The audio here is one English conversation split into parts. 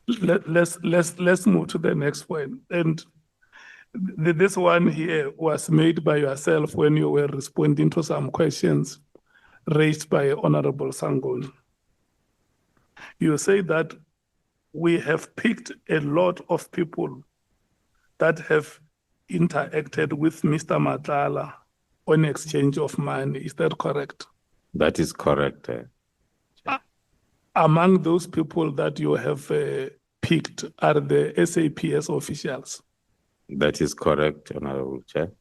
let's move to the next point. And this one here was made by yourself when you were responding to some questions raised by Honorable Sangoni. You say that we have picked a lot of people that have interacted with Mr. Matlala on exchange of money. Is that correct? That is correct. Among those people that you have picked are the SAPS officials. That is correct, Honorable Chair.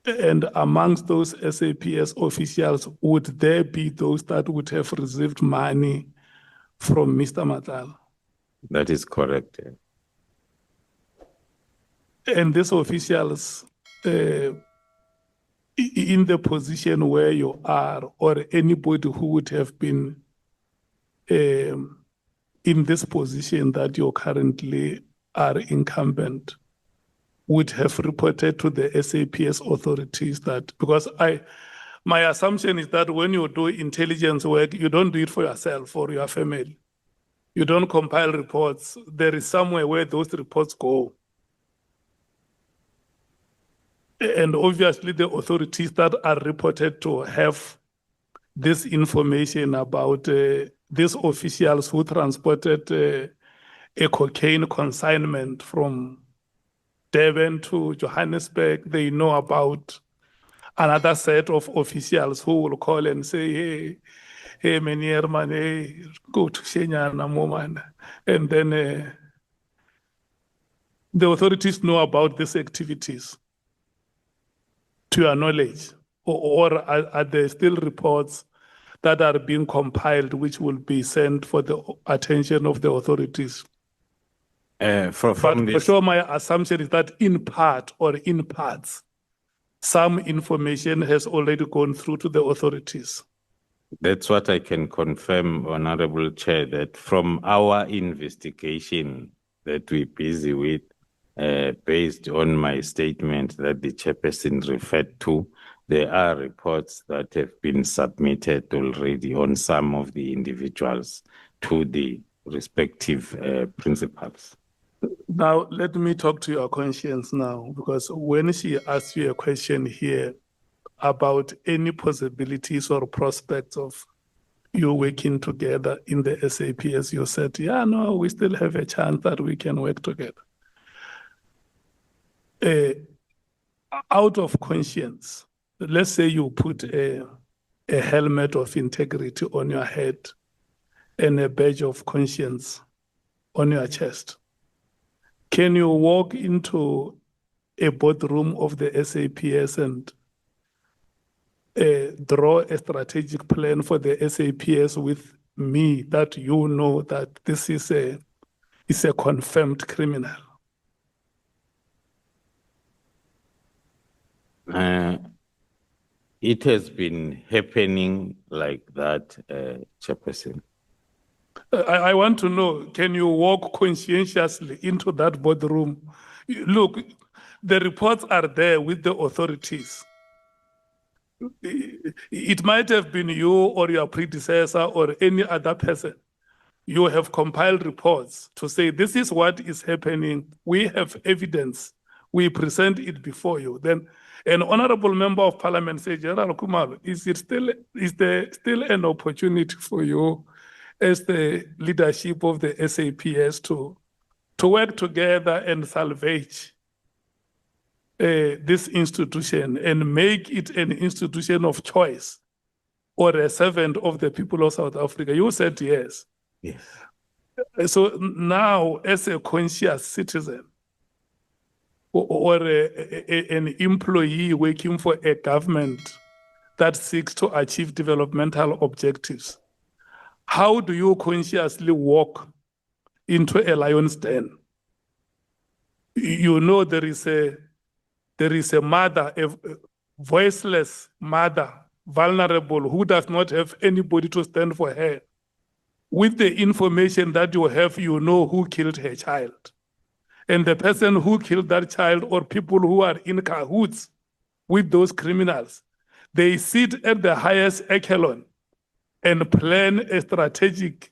And amongst those SAPS officials, would there be those that would have received money from Mr. Matlala? That is correct. And these officials, in the position where you are, or anybody who would have been in this position that you currently are incumbent, would have reported to the SAPS authorities that, because my assumption is that when you do intelligence work, you don't do it for yourself or your family. You don't compile reports. There is somewhere where those reports go. And obviously the authorities that are reported to have this information about these officials who transported a cocaine consignment from Durban to Johannesburg, they know about another set of officials who will call and say, hey, Menier man, hey, go to Shenyana, Moman. And then the authorities know about these activities, to your knowledge, or are there still reports that are being compiled which will be sent for the attention of the authorities? But for sure, my assumption is that in part or in parts, some information has already gone through to the authorities. That's what I can confirm, Honorable Chair, that from our investigation that we're busy with, based on my statement that the chairperson referred to, there are reports that have been submitted already on some of the individuals to the respective principals. Now, let me talk to your conscience now, because when she asked you a question here about any possibilities or prospects of you working together in the SAPS, you said, yeah, no, we still have a chance that we can work together. Out of conscience, let's say you put a helmet of integrity on your head and a badge of conscience on your chest. Can you walk into a boardroom of the SAPS and draw a strategic plan for the SAPS with me that you know that this is a confirmed criminal? It has been happening like that, Chairperson. I want to know, can you walk conscientiously into that boardroom? Look, the reports are there with the authorities. It might have been you or your predecessor or any other person. You have compiled reports to say, this is what is happening. We have evidence. We present it before you. Then an honorable member of parliament said, General Kumalo, is there still an opportunity for you as the leadership of the SAPS to work together and salvage this institution and make it an institution of choice or a servant of the people of South Africa? You said yes. Yes. So now, as a conscious citizen or an employee working for a government that seeks to achieve developmental objectives, how do you consciously walk into a lion's den? You know there is a mother, a voiceless mother, vulnerable, who does not have anybody to stand for her. With the information that you have, you know who killed her child. And the person who killed that child or people who are in cahoots with those criminals, they sit at the highest echelon and plan a strategic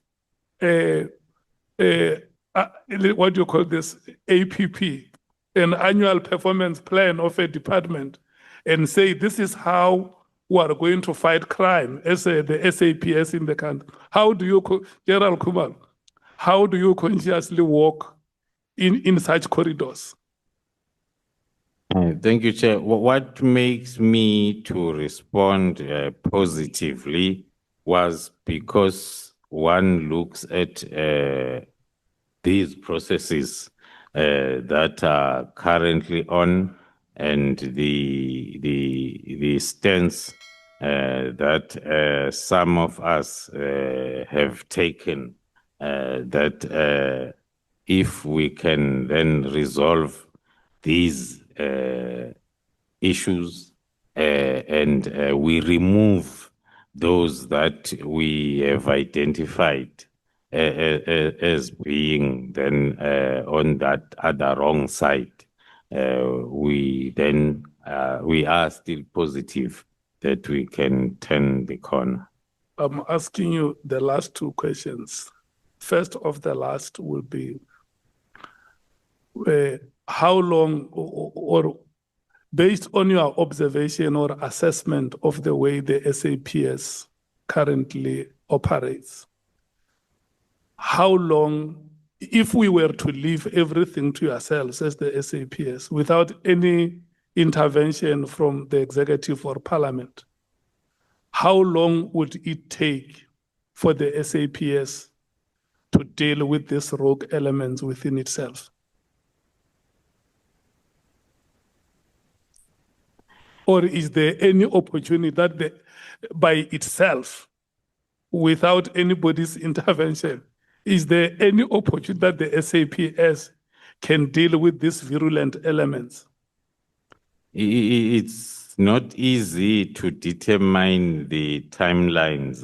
what do you call this, APP, an annual performance plan of a department, and say this is how we are going to fight crime as the SAPS in the country. How do you, General Kumar, how do you consciously walk in such corridors? Thank you, Chair. What makes me to respond positively was because one looks at these processes that are currently on and the stance that some of us have taken that if we can then resolve these issues and we remove those that we have identified as being then on that other wrong side, we are still positive that we can turn the corner. I'm asking you the last two questions. First of the last will be, how long, or based on your observation or assessment of the way the SAPS currently operates, how long, if we were to leave everything to yourselves as the SAPS without any intervention from the executive or parliament, how long would it take for the SAPS to deal with these rogue elements within itself? Or is there any opportunity that by itself, without anybody's intervention, is there any opportunity that the SAPS can deal with these virulent elements? It's not easy to determine the timelines,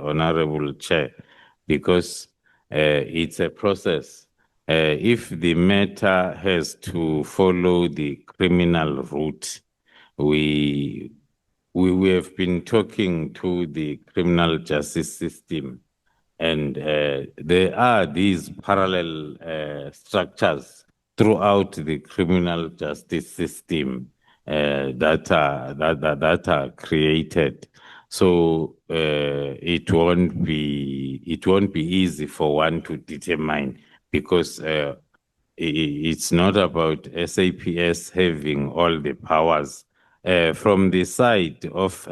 Honorable Chair, because it's a process. If the matter has to follow the criminal route, we have been talking to the criminal justice system, and there are these parallel structures throughout the criminal justice system that are created. So it won't be easy for one to determine, because it's not about SAPS having all the powers. From the side of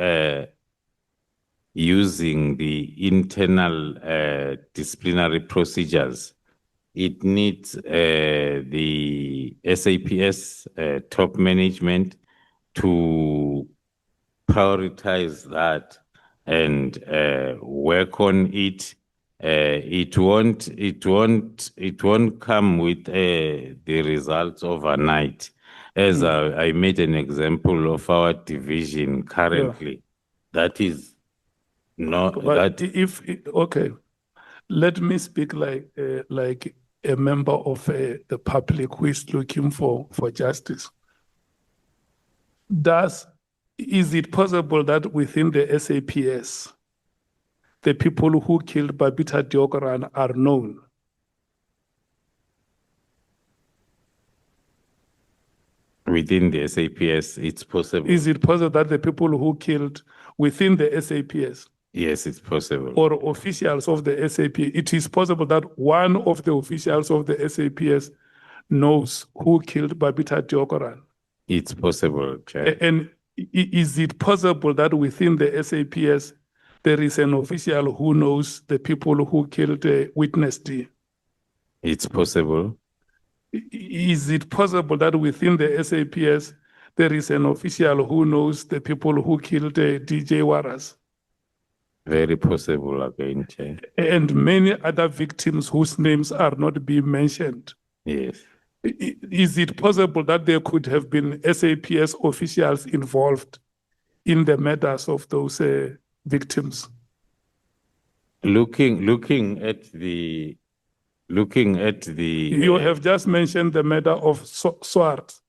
using the internal disciplinary procedures, it needs the SAPS top management to prioritize that and work on it. It won't come with the results overnight. As I made an example of our division currently, that is not But that. Okay, let me speak like a member of the public who is looking for justice. Is it possible that within the SAPS, the people who killed Babita Deokaran are known? Within the SAPS, it's possible. Is it possible that the people who killed within the SAPS? Yes, it's possible. Or officials of the SAP, it is possible that one of the officials of the SAPS knows who killed Babita Deokaran? It's possible, Chair. And is it possible that within the SAPS, there is an official who knows the people who killed Witness D? It's possible. Is it possible that within the SAPS, there is an official who knows the people who killed DJ Waras? Very possible again, Chair. And many other victims whose names are not being mentioned. Yes. Is it possible that there could have been SAPS officials involved in the murders of those victims? Looking at the. You have just mentioned the murder of Swart,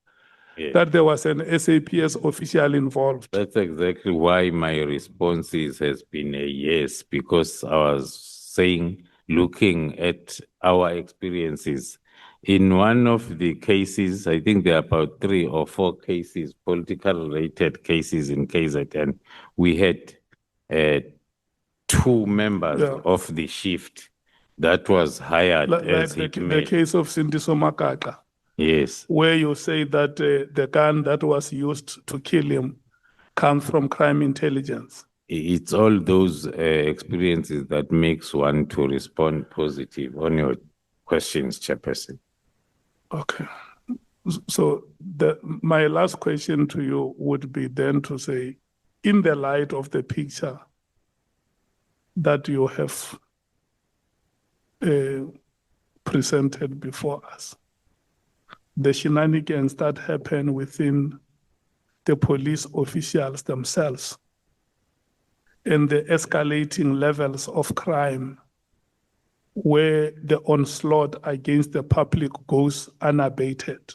yes, that there was an SAPS official involved. That's exactly why my response has been a yes, because I was saying looking at our experiences. In one of the cases, I think there are about 3 or 4 cases, political related cases in KZN, we had 2 members of the shift that was hired as like hitmen. the case of Sindiso Makaka. Yes. Where you say that the gun that was used to kill him comes from crime intelligence. It's all those experiences that makes one to respond positive on your questions, Chairperson. Okay. So my last question to you would be then to say, in the light of the picture that you have presented before us, the shenanigans that happen within the police officials themselves, and the escalating levels of crime where the onslaught against the public goes unabated.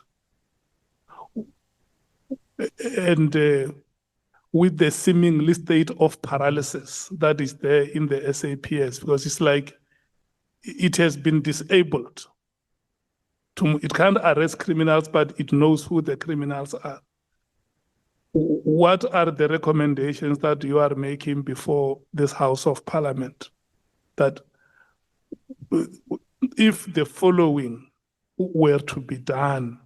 And with the seemingly state of paralysis that is there in the SAPS, because it's like it has been disabled. It can't arrest criminals, but it knows who the criminals are. What are the recommendations that you are making before this House of Parliament? That if the following were to be done,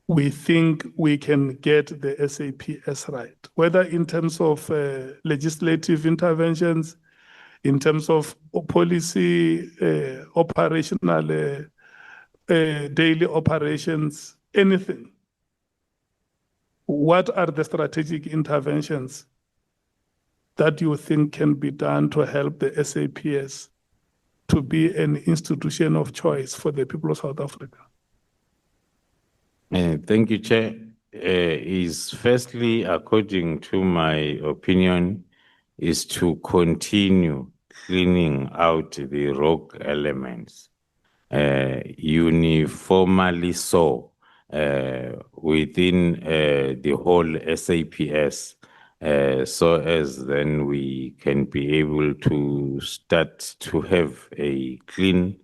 we think we can get the SAPS right, whether in terms of legislative interventions, in terms of policy, operational, daily operations, anything. What are the strategic interventions that you think can be done to help the SAPS to be an institution of choice for the people of South Africa? Thank you, Chair. Is firstly, according to my opinion, is to continue cleaning out the rogue elements uniformly so within the whole SAPS, so as then we can be able to start to have a clean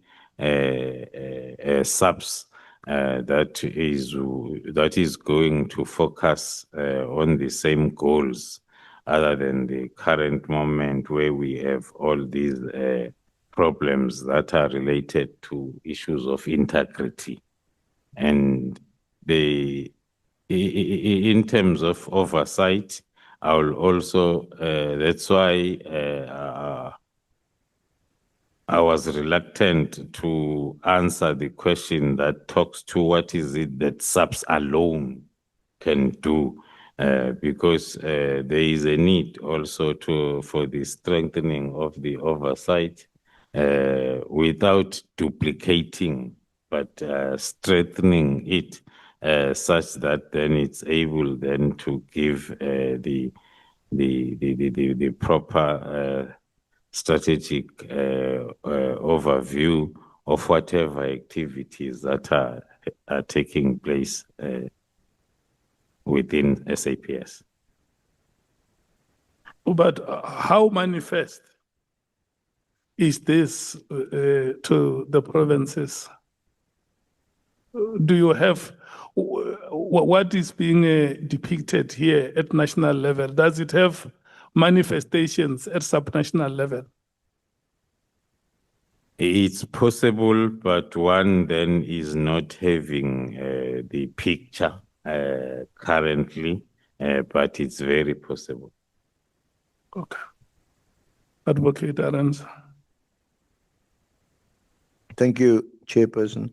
SAPS that is going to focus on the same goals, other than the current moment where we have all these problems that are related to issues of integrity. And in terms of oversight, I will also, that's why I was reluctant to answer the question that talks to what is it that SAPS alone can do, because there is a need also for the strengthening of the oversight without duplicating, but strengthening it such that then it's able then to give the proper strategic overview of whatever activities that are taking place within SAPS. But how manifest is this to the provinces? Do you have, what is being depicted here at national level? Does it have manifestations at subnational level? It's possible, but one then is not having the picture currently, but it's very possible. Okay. Advocate Arens. Thank you, Chairperson.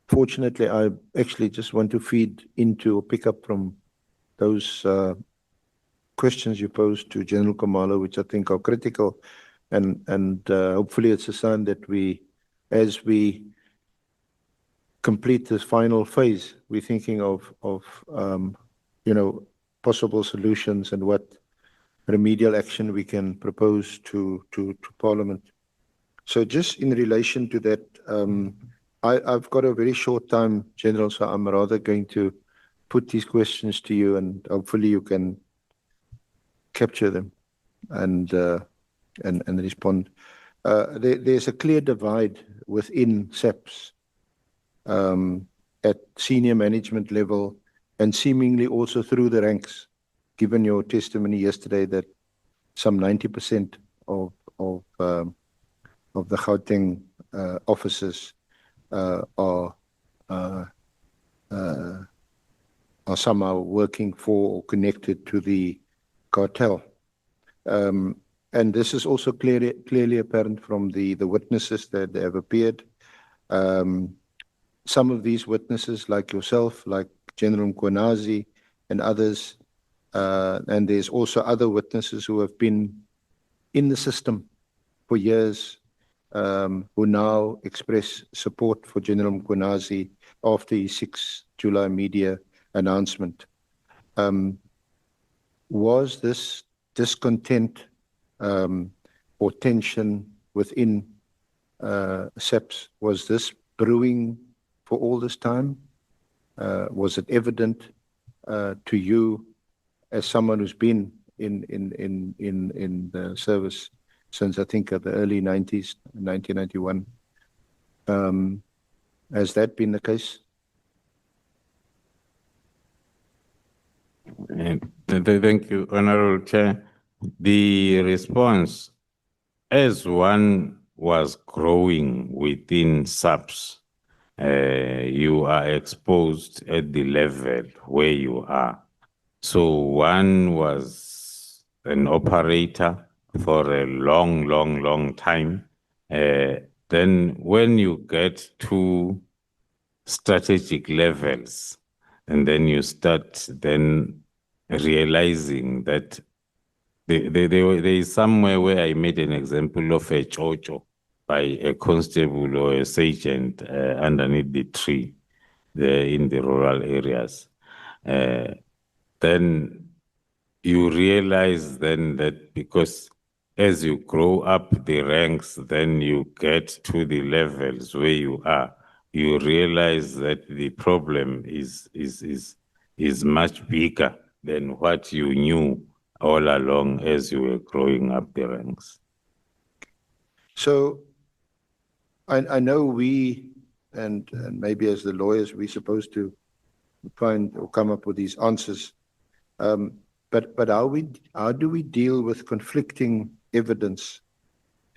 Fortunately, I actually just want to feed into or pick up from those questions you posed to General Khumalo, which I think are critical, and hopefully it's a sign that as we complete this final phase, we're thinking of possible solutions and what remedial action we can propose to Parliament. So just in relation to that, I've got a very short time, General, so I'm rather going to put these questions to you, and hopefully you can capture them and and respond. There's a clear divide within SAPS at senior management level and seemingly also through the ranks, given your testimony yesterday that some 90% of the Gauteng officers are somehow working for or connected to the cartel. And this is also clearly apparent from the witnesses that have appeared. Some of these witnesses, like yourself, like General Mkhonazi and others, and there's also other witnesses who have been in the system for years, who now express support for General Mkhonazi after his 6 July media announcement. Was this discontent or tension within SAPS, was this brewing for all this time? Was it evident to you as someone who's been in the service since I think the early 90s, 1991? Has that been the case? Thank you, Honorable Chair. The response, as one was growing within SAPS, you are exposed at the level where you are. So one was an operator for a long time. Then when you get to strategic levels, and then you start then realizing that there is somewhere where I made an example of a chocho by a constable or a sergeant underneath the tree in the rural areas. Then you realize then that because as you grow up the ranks, then you get to the levels where you are, you realize that the problem is much bigger than what you knew all along as you were growing up the ranks. So I know we, and maybe as the lawyers, we're supposed to find or come up with these answers. But how do we deal with conflicting evidence,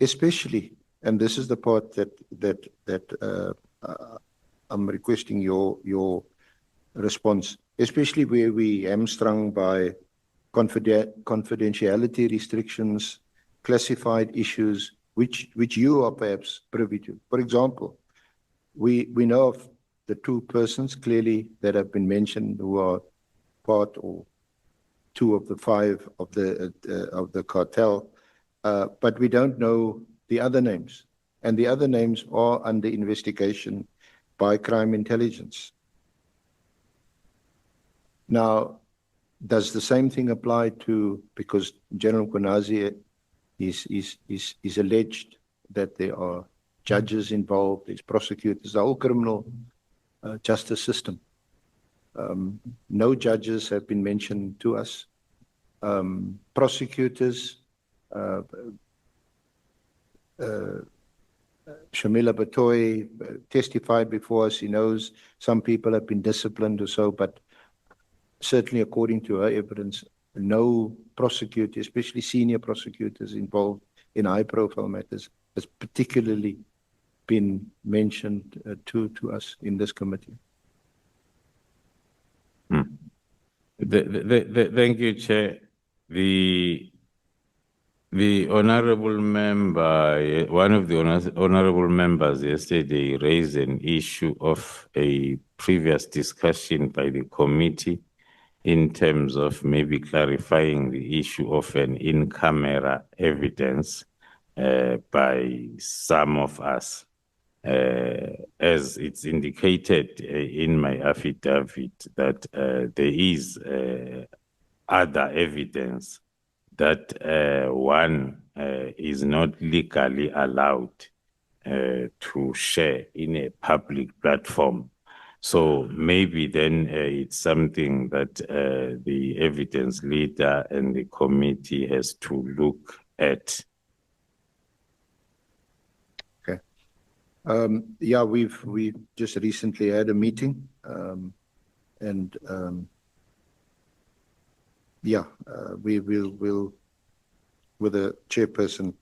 especially, and this is the part that I'm requesting your response, especially where we hamstrung by confidentiality restrictions, classified issues, which you are perhaps privy to. For example, we know of the 2 persons clearly that have been mentioned who are part or 2 of the 5 of the cartel, but we don't know the other names, and the other names are under investigation by crime intelligence. Now, does the same thing apply to, because General Mkhonazi is alleged that there are judges involved, there's prosecutors, the whole criminal justice system. No judges have been mentioned to us. Prosecutors, Shamila Batoy testified before us. He knows some people have been disciplined or so, but certainly according to her evidence, no prosecutor, especially senior prosecutors involved in high-profile matters, has particularly been mentioned to us in this committee. Thank you, Chair. The honorable member, one of the honorable members yesterday raised an issue of a previous discussion by the committee in terms of maybe clarifying the issue of an in-camera evidence by some of us. As it's indicated in my affidavit that there is other evidence that one is not legally allowed to share in a public platform. So maybe then it's something that the evidence leader and the committee has to look at Yeah, we've just recently had a meeting, and yeah, we will with the chairperson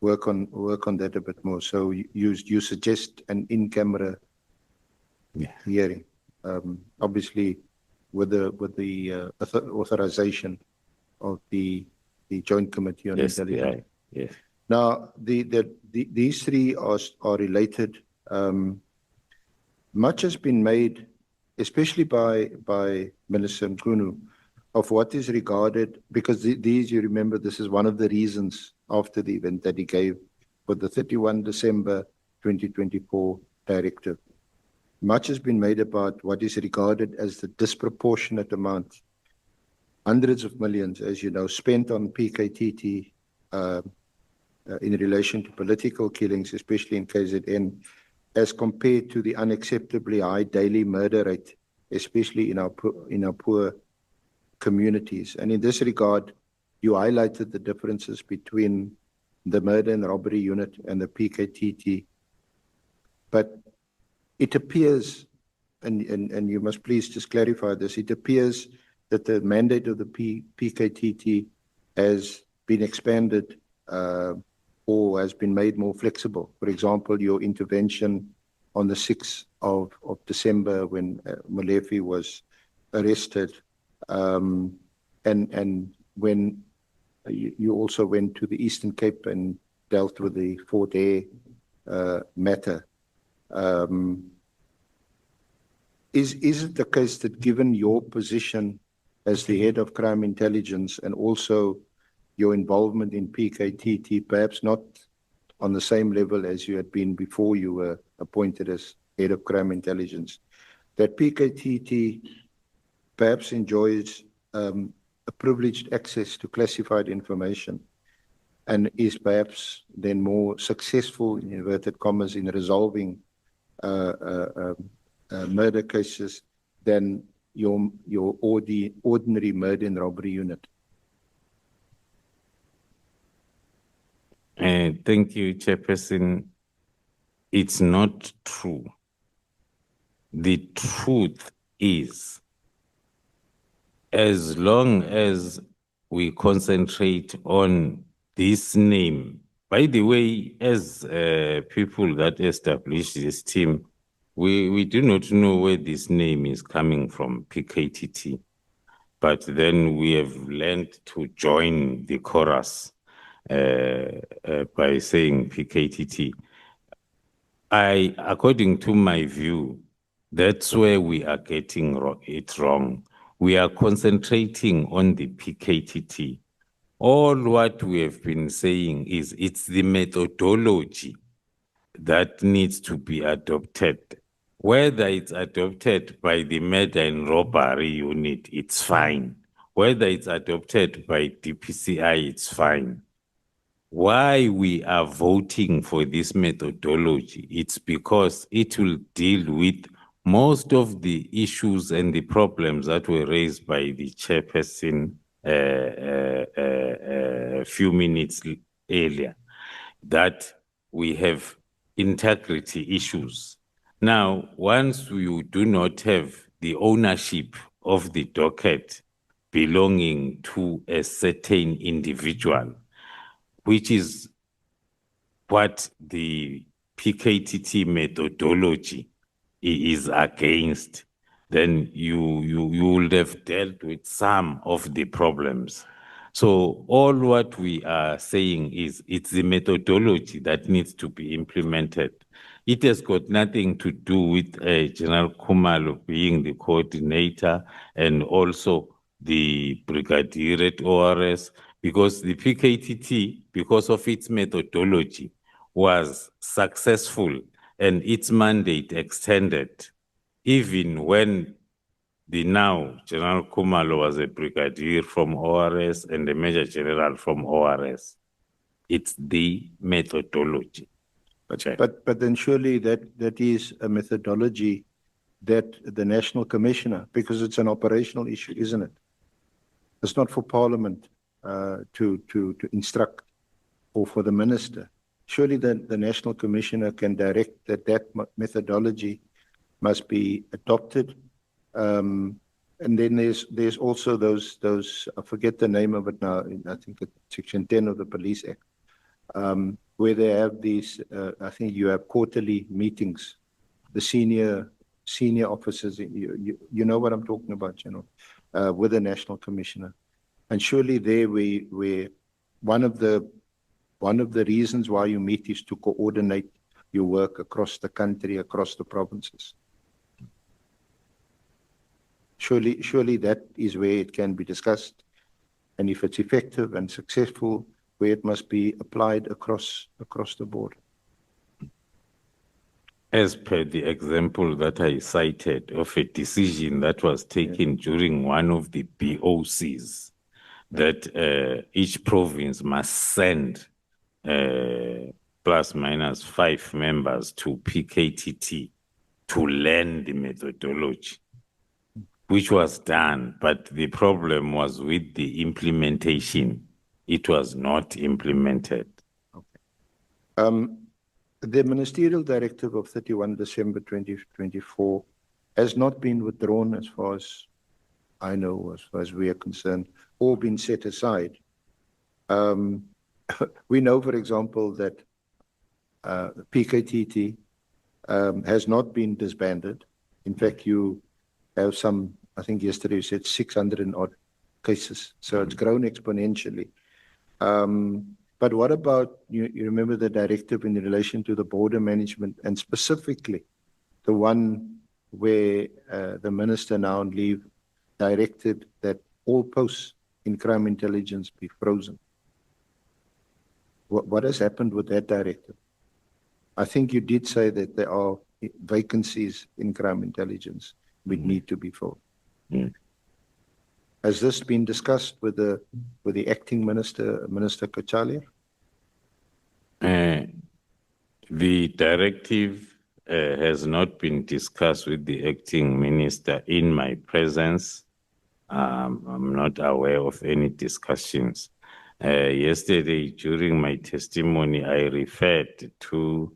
work on that a bit more. So you suggest an in-camera hearing, obviously with the authorization of the Joint Committee on Intelligence. Yes. Now, these three are related. Much has been made, especially by Minister Mkhunu, of what is regarded, because these, you remember, this is one of the reasons after the event that he gave for the 31 December 2024 directive. Much has been made about what is regarded as the disproportionate amount, hundreds of millions, as you know, spent on PKTT in relation to political killings, especially in KZN, as compared to the unacceptably high daily murder rate, especially in our poor communities. And in this regard, you highlighted the differences between the murder and robbery unit and the PKTT. But it appears, and you must please just clarify this, it appears that the mandate of the PKTT has been expanded or has been made more flexible. For example, your intervention on the 6th of December when Molefe was arrested, and when you also went to the Eastern Cape and dealt with the Fort Hare matter. Is it the case that given your position as the head of crime intelligence and also your involvement in PKTT, perhaps not on the same level as you had been before you were appointed as head of crime intelligence, that PKTT perhaps enjoys a privileged access to classified information and is perhaps then more successful, in inverted commas, in resolving murder cases than your ordinary murder and robbery unit? Thank you, Chairperson. It's not true. The truth is, as long as we concentrate on this name, by the way, as people that established this team, we do not know where this name is coming from, PKTT. But then we have learned to join the chorus by saying PKTT. According to my view, that's where we are getting it wrong. We are concentrating on the PKTT. All what we have been saying is it's the methodology that needs to be adopted. Whether it's adopted by the murder and robbery unit, it's fine. Whether it's adopted by DPCI, it's fine. Why we are voting for this methodology, it's because it will deal with most of the issues and the problems that were raised by the chairperson a few minutes earlier, that we have integrity issues. Now, once you do not have the ownership of the docket belonging to a certain individual, which is what the PKTT methodology is against, then you would have dealt with some of the problems. So all what we are saying is it's the methodology that needs to be implemented. It has got nothing to do with General Khumalo being the coordinator and also the brigadier at ORS, because the PKTT, because of its methodology, was successful and its mandate extended, even when the now General Khumalo was a brigadier from ORS and a major general from ORS. It's the methodology. But then surely that is a methodology that the National Commissioner, because it's an operational issue, isn't it? It's not for Parliament to instruct or for the Minister. surely the National Commissioner can direct that methodology must be adopted. And then there's also those, I forget the name of it now, I think it's Section 10 of the Police Act, where they have these, I think you have quarterly meetings, the senior officers, you know what I'm talking about, with the National Commissioner. And surely there we one of the reasons why you meet is to coordinate your work across the country, across the provinces. Surely that is where it can be discussed, and if it's effective and successful, where it must be applied across the board. As per the example that I cited of a decision that was taken during one of the BOCs, that each province must send plus minus 5 members to PKTT to learn the methodology, which was done, but the problem was with the implementation. It was not implemented. Okay. The Ministerial Directive of 31 December 2024 has not been withdrawn as far as I know, as far as we are concerned, or been set aside. We know, for example, that PKTT has not been disbanded. In fact, you have some, I think yesterday you said 600 and odd cases, so it's grown exponentially. But what about, you remember the directive in relation to the border management, and specifically the one where the minister now on leave directed that all posts in crime intelligence be frozen? What has happened with that directive? I think you did say that there are vacancies in crime intelligence which need to be filled. Has this been discussed with the acting minister, Minister Kochalia? The directive has not been discussed with the acting minister in my presence. I'm not aware of any discussions. Yesterday, during my testimony, I referred to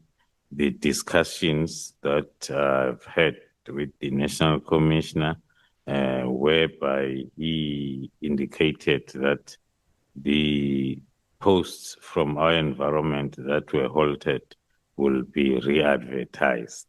the discussions that I've had with the National Commissioner, whereby he indicated that the posts from our environment that were halted will be re-advertised.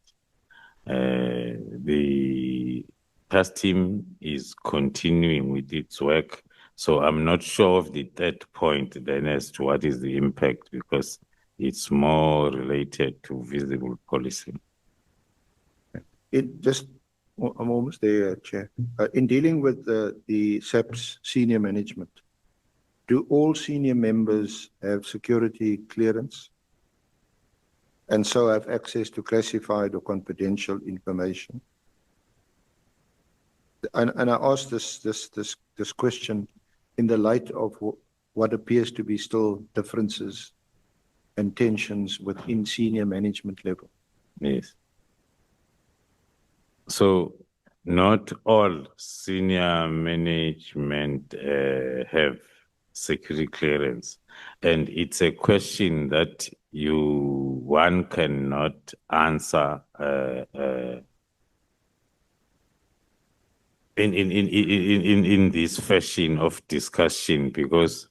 The task team is continuing with its work, so I'm not sure of the third point then as to what is the impact, because it's more related to visible policing. I'm almost there, Chair. In dealing with the SAPS senior management, do all senior members have security clearance and so have access to classified or confidential information? And I ask this question in the light of what appears to be still differences and tensions within senior management level. Yes. So not all senior management have security clearance, and it's a question that one cannot answer in this fashion of discussion, because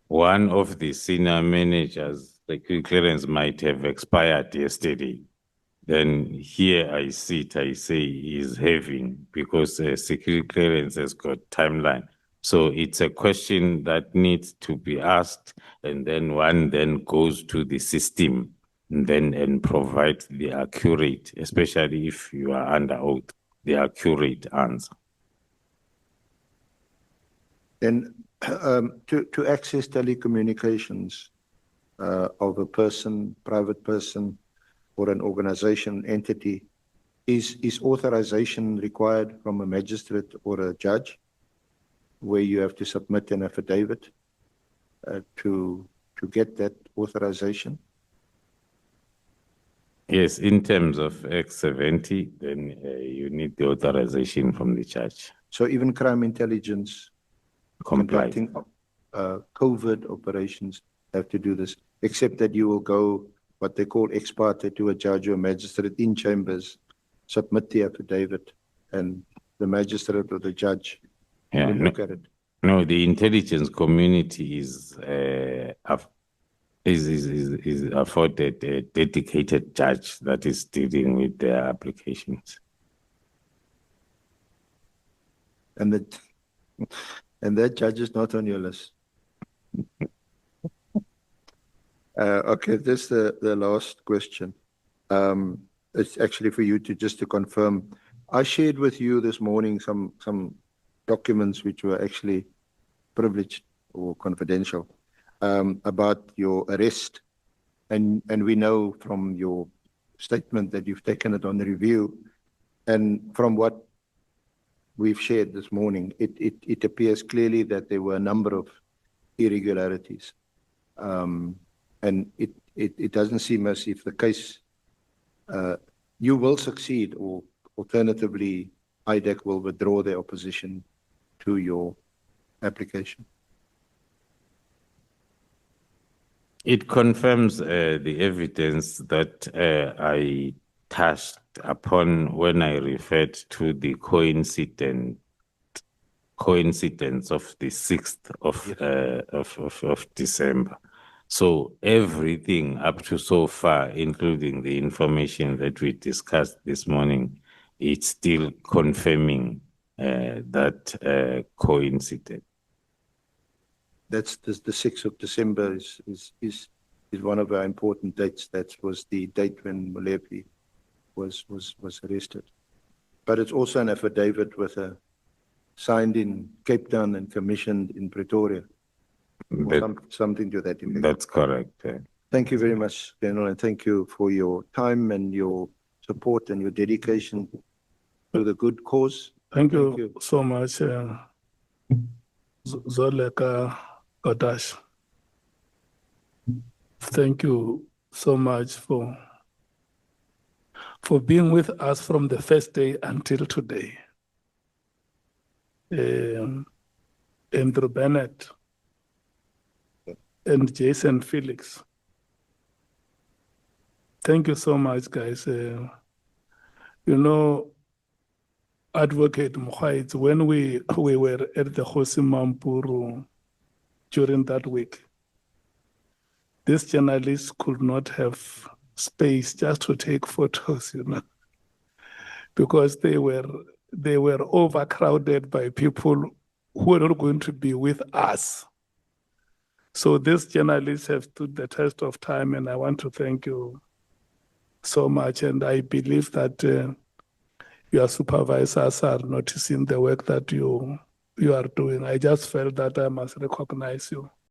one of the senior managers' security clearance might have expired yesterday. Then here I say is having, because security clearance has got timeline. So it's a question that needs to be asked, and then one then goes to the system and provides the accurate, especially if you are under oath, the accurate answer. Then to access telecommunications of a person, private person, or an organization entity, is authorization required from a magistrate or a judge, where you have to submit an affidavit to get that authorization? Yes, in terms of Act 70, then you need the authorization from the judge. So even crime intelligence conducting covert operations have to do this, except that you will go what they call ex parte to a judge or magistrate in chambers, submit the affidavit, and the magistrate or the judge Yeah, will look at it. No, the intelligence community is afforded a dedicated judge that is dealing with their applications. And that judge is not on your list. Okay, this is the last question. It's actually for you just to confirm. I shared with you this morning some documents which were actually privileged or confidential about your arrest. And we know from your statement that you've taken it on review. And from what we've shared this morning, it appears clearly that there were a number of irregularities. And it doesn't seem as if the case, you will succeed, or alternatively, IDEC will withdraw their opposition to your application. It confirms the evidence that I touched upon when I referred to the coincidence of the 6th of December. So everything up to so far, including the information that we discussed this morning, it's still confirming that coincidence. That's the 6th of December is one of our important dates. That was the date when Molepi was arrested. But it's also an affidavit with a signed in Cape Town and commissioned in Pretoria. Something to that effect. That's correct. Thank you very much, General, and thank you for your time and your support and your dedication to the good cause. Thank you so much, Zoleka Kodash. Thank you so much for being with us from the first day until today. Andrew Bennett and Jason Felix. Thank you so much, guys. You know, Advocate Mukhaitz, when we were at the Hosi Mampuru during that week, these journalists could not have space just to take photos, you know, because they were overcrowded by people who are not going to be with us. So these journalists have stood the test of time, and I want to thank you so much. And I believe that your supervisors are noticing the work that you are doing. I just felt that I must recognize you.